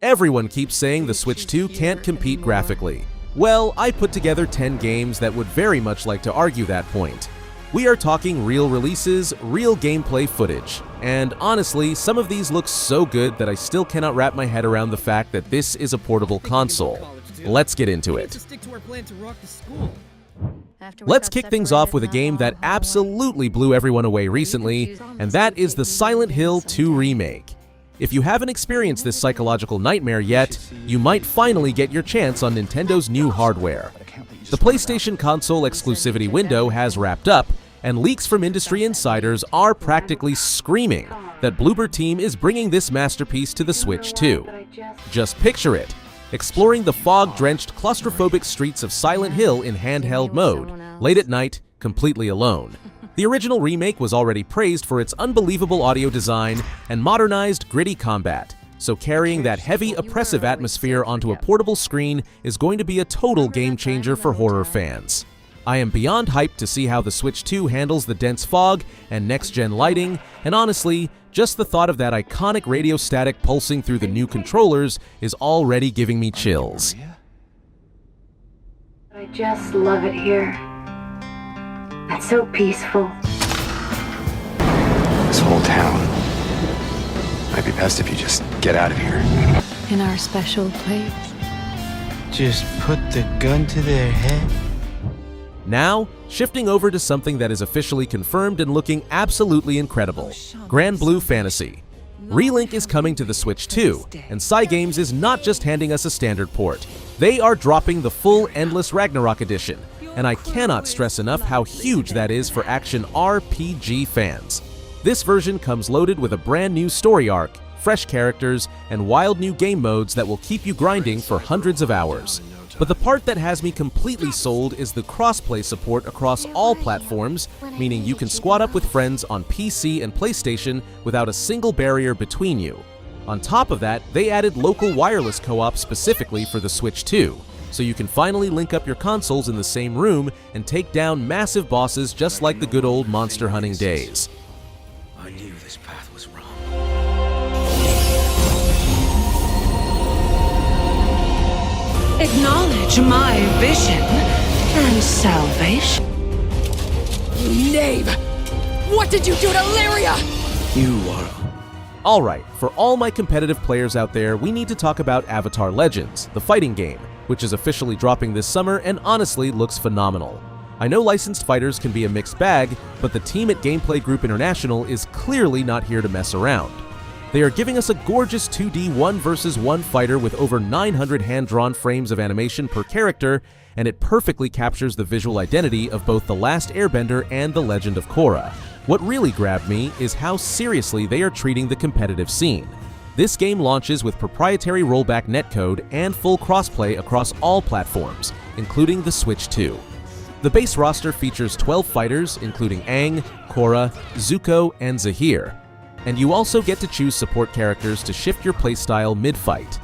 Everyone keeps saying the Switch 2 can't compete graphically. Well, I put together 10 games that would very much like to argue that point. We are talking real releases, real gameplay footage. And honestly, some of these look so good that I still cannot wrap my head around the fact that this is a portable console. Let's get into it. Let's kick things off with a game that absolutely blew everyone away recently, and that is the Silent Hill 2 remake. If you haven't experienced this psychological nightmare yet, you might finally get your chance on Nintendo's new hardware. The PlayStation console exclusivity window has wrapped up, and leaks from industry insiders are practically screaming that Bloober Team is bringing this masterpiece to the Switch 2. Just picture it, exploring the fog-drenched, claustrophobic streets of Silent Hill in handheld mode, late at night, completely alone. The original remake was already praised for its unbelievable audio design and modernized, gritty combat, so carrying that heavy, oppressive atmosphere onto a portable screen is going to be a total game-changer for horror fans. I am beyond hyped to see how the Switch 2 handles the dense fog and next-gen lighting, and honestly, just the thought of that iconic radio static pulsing through the new controllers is already giving me chills. I just love it here. It's so peaceful. This whole town might be best if you just get out of here. In our special place. Just put the gun to their head. Now, shifting over to something that is officially confirmed and looking absolutely incredible, Granblue Fantasy. Relink is coming to the Switch 2, and Cygames is not just handing us a standard port. They are dropping the full Endless Ragnarok edition, and I cannot stress enough how huge that is for action RPG fans. This version comes loaded with a brand new story arc, fresh characters, and wild new game modes that will keep you grinding for hundreds of hours. But the part that has me completely sold is the crossplay support across all platforms, meaning you can squad up with friends on PC and PlayStation without a single barrier between you. On top of that, they added local wireless co-op specifically for the Switch 2, so you can finally link up your consoles in the same room and take down massive bosses just like the good old monster hunting days. I knew this path was wrong. Acknowledge my vision and salvation. You knave! What did you do to Lyria? You are... Alright, for all my competitive players out there, we need to talk about Avatar Legends, the fighting game, which is officially dropping this summer and honestly looks phenomenal. I know licensed fighters can be a mixed bag, but the team at Gameplay Group International is clearly not here to mess around. They are giving us a gorgeous 2D 1 vs 1 fighter with over 900 hand-drawn frames of animation per character, and it perfectly captures the visual identity of both The Last Airbender and The Legend of Korra. What really grabbed me is how seriously they are treating the competitive scene. This game launches with proprietary rollback netcode and full crossplay across all platforms, including the Switch 2. The base roster features 12 fighters, including Aang, Korra, Zuko, and Zahir. And you also get to choose support characters to shift your playstyle mid-fight.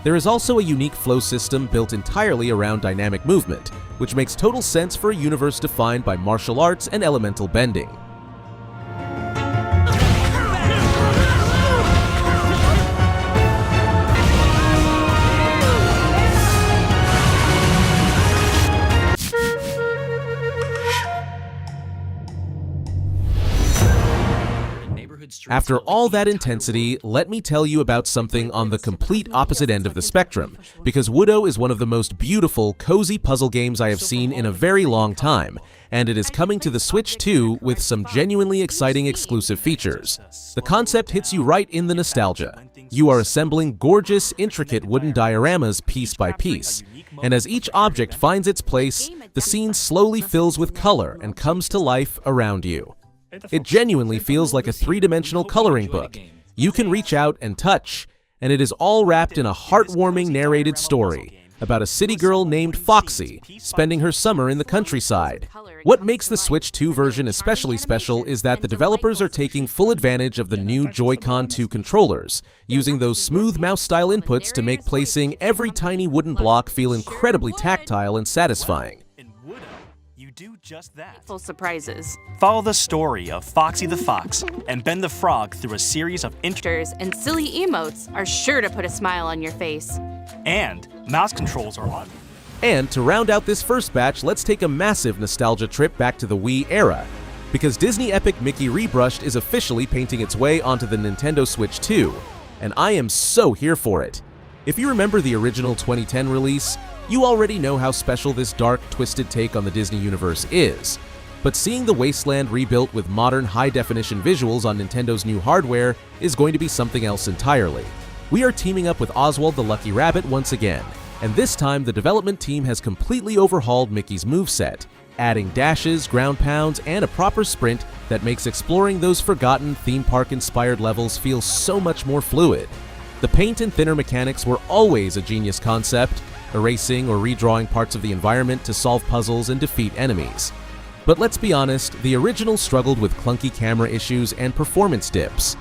There is also a unique flow system built entirely around dynamic movement, which makes total sense for a universe defined by martial arts and elemental bending. After all that intensity, let me tell you about something on the complete opposite end of the spectrum, because Woodo is one of the most beautiful, cozy puzzle games I have seen in a very long time, and it is coming to the Switch 2 with some genuinely exciting exclusive features. The concept hits you right in the nostalgia. You are assembling gorgeous, intricate wooden dioramas piece by piece, and as each object finds its place, the scene slowly fills with color and comes to life around you. It genuinely feels like a three-dimensional coloring book. You can reach out and touch, and it is all wrapped in a heartwarming narrated story about a city girl named Foxy spending her summer in the countryside. What makes the Switch 2 version especially special is that the developers are taking full advantage of the new Joy-Con 2 controllers, using those smooth mouse-style inputs to make placing every tiny wooden block feel incredibly tactile and satisfying. do just that. Full surprises. Follow the story of Foxy the Fox and Ben the Frog through a series of And silly emotes are sure to put a smile on your face. and mouse controls are on. And to round out this first batch, let's take a massive nostalgia trip back to the Wii era, because Disney epic Mickey Rebrushed is officially painting its way onto the Nintendo Switch 2, and I am so here for it. If you remember the original 2010 release, you already know how special this dark, twisted take on the Disney universe is. But seeing the wasteland rebuilt with modern high-definition visuals on Nintendo's new hardware is going to be something else entirely. We are teaming up with Oswald the Lucky Rabbit once again, and this time the development team has completely overhauled Mickey's moveset, adding dashes, ground pounds, and a proper sprint that makes exploring those forgotten theme park-inspired levels feel so much more fluid. The paint and thinner mechanics were always a genius concept, erasing or redrawing parts of the environment to solve puzzles and defeat enemies. But let's be honest, the original struggled with clunky camera issues and performance dips.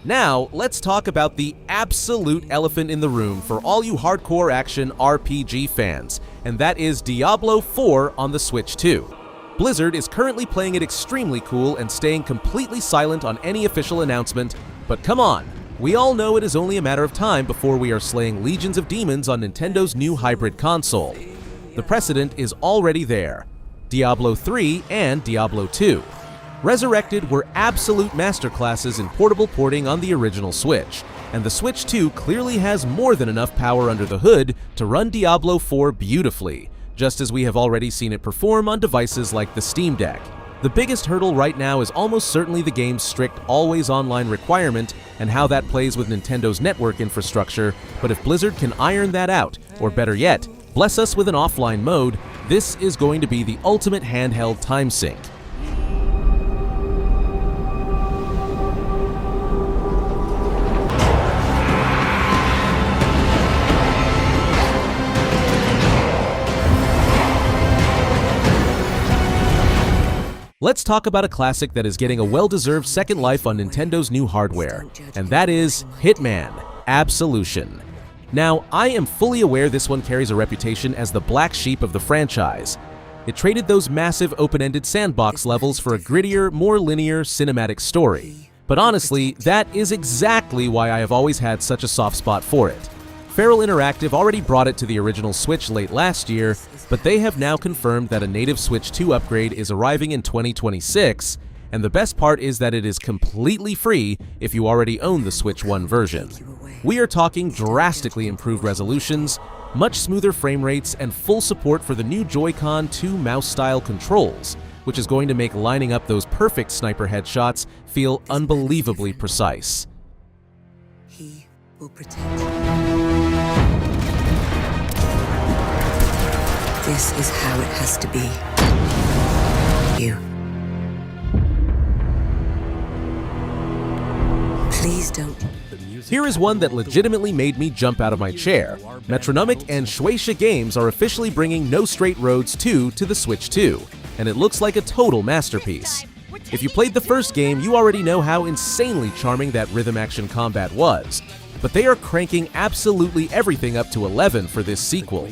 Now, let's talk about the absolute elephant in the room for all you hardcore action RPG fans, and that is Diablo IV on the Switch 2. Blizzard is currently playing it extremely cool and staying completely silent on any official announcement, but come on, we all know it is only a matter of time before we are slaying legions of demons on Nintendo's new hybrid console. The precedent is already there: Diablo 3 and Diablo 2. Resurrected were absolute masterclasses in portable porting on the original Switch, and the Switch 2 clearly has more than enough power under the hood to run Diablo 4 beautifully, just as we have already seen it perform on devices like the Steam Deck. The biggest hurdle right now is almost certainly the game's strict always-online requirement and how that plays with Nintendo's network infrastructure, but if Blizzard can iron that out, or better yet, bless us with an offline mode, this is going to be the ultimate handheld time sink. Let's talk about a classic that is getting a well-deserved second life on Nintendo's new hardware, and that is Hitman Absolution. Now, I am fully aware this one carries a reputation as the black sheep of the franchise. It traded those massive open-ended sandbox levels for a grittier, more linear, cinematic story. But honestly, that is exactly why I have always had such a soft spot for it. Feral Interactive already brought it to the original Switch late last year, but they have now confirmed that a native Switch 2 upgrade is arriving in 2026, and the best part is that it is completely free if you already own the Switch 1 version. We are talking drastically improved resolutions, much smoother frame rates, and full support for the new Joy-Con 2 mouse-style controls, which is going to make lining up those perfect sniper headshots feel unbelievably precise. He will protect. This is how it has to be. You. Please don't. Here is one that legitimately made me jump out of my chair. Metronomic and Shueisha Games are officially bringing No Straight Roads 2 to the Switch 2, and it looks like a total masterpiece. If you played the first game, you already know how insanely charming that rhythm action combat was. But they are cranking absolutely everything up to 11 for this sequel.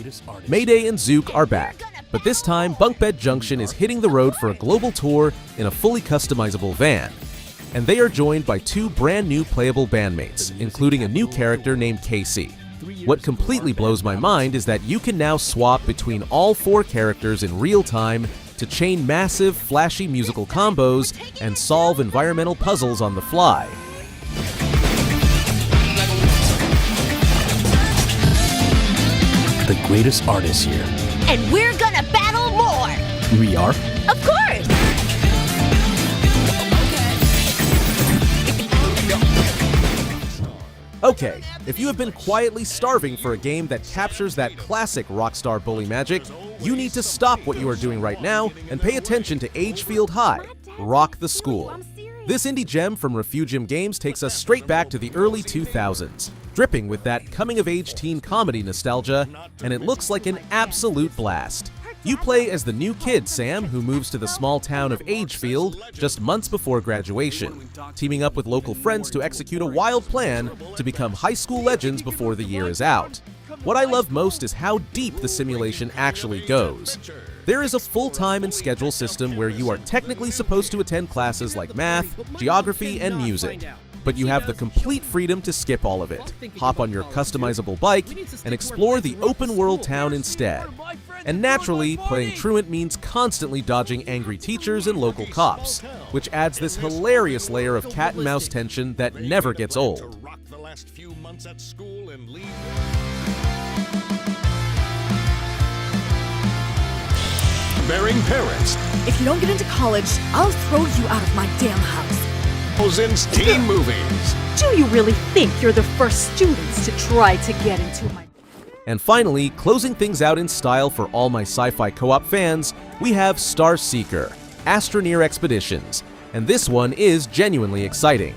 Mayday and Zook are back, but this time Bunkbed Junction is hitting the road for a global tour in a fully customizable van. And they are joined by two brand new playable bandmates, including a new character named Casey. What completely blows my mind is that you can now swap between all four characters in real time to chain massive, flashy musical combos and solve environmental puzzles on the fly. The greatest artists here. And we're gonna battle more! We are? Of course! Okay, if you have been quietly starving for a game that captures that classic Rockstar bully magic, you need to stop what you are doing right now and pay attention to Agefield High, Rock the School. This indie gem from Refugium Games takes us straight back to the early 2000s, dripping with that coming-of-age teen comedy nostalgia, and it looks like an absolute blast. You play as the new kid, Sam, who moves to the small town of Agefield just months before graduation, teaming up with local friends to execute a wild plan to become high school legends before the year is out. What I love most is how deep the simulation actually goes. There is a full-time and schedule system where you are technically supposed to attend classes like math, geography, and music, but you have the complete freedom to skip all of it, hop on your customizable bike, and explore the open-world town instead. And naturally, playing truant means constantly dodging angry teachers and local cops, which adds this hilarious layer of cat-and-mouse tension that never gets old. Bearing parents. If you don't get into college, I'll throw you out of my damn house. Cousins teen movies. Do you really think you're the first students to try to get into my... And finally, closing things out in style for all my sci-fi co-op fans, we have STARSEEKER, Astroneer Expeditions, and this one is genuinely exciting.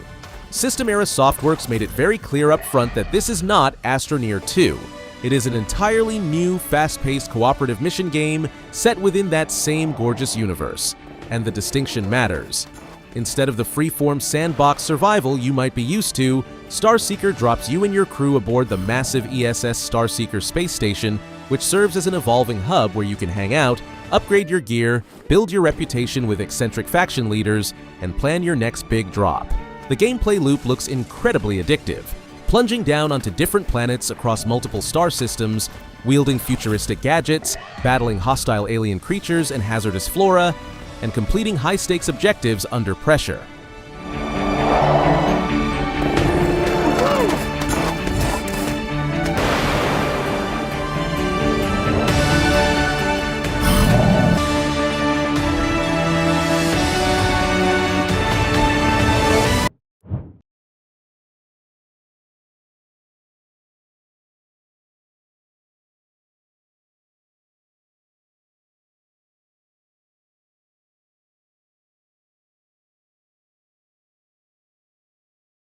System Era Softworks made it very clear up front that this is not Astroneer 2. It is an entirely new, fast-paced cooperative mission game set within that same gorgeous universe, and the distinction matters. Instead of the free-form sandbox survival you might be used to, STARSEEKER drops you and your crew aboard the massive ESS STARSEEKER space station, which serves as an evolving hub where you can hang out, upgrade your gear, build your reputation with eccentric faction leaders, and plan your next big drop. The gameplay loop looks incredibly addictive, plunging down onto different planets across multiple star systems, wielding futuristic gadgets, battling hostile alien creatures and hazardous flora, and completing high-stakes objectives under pressure.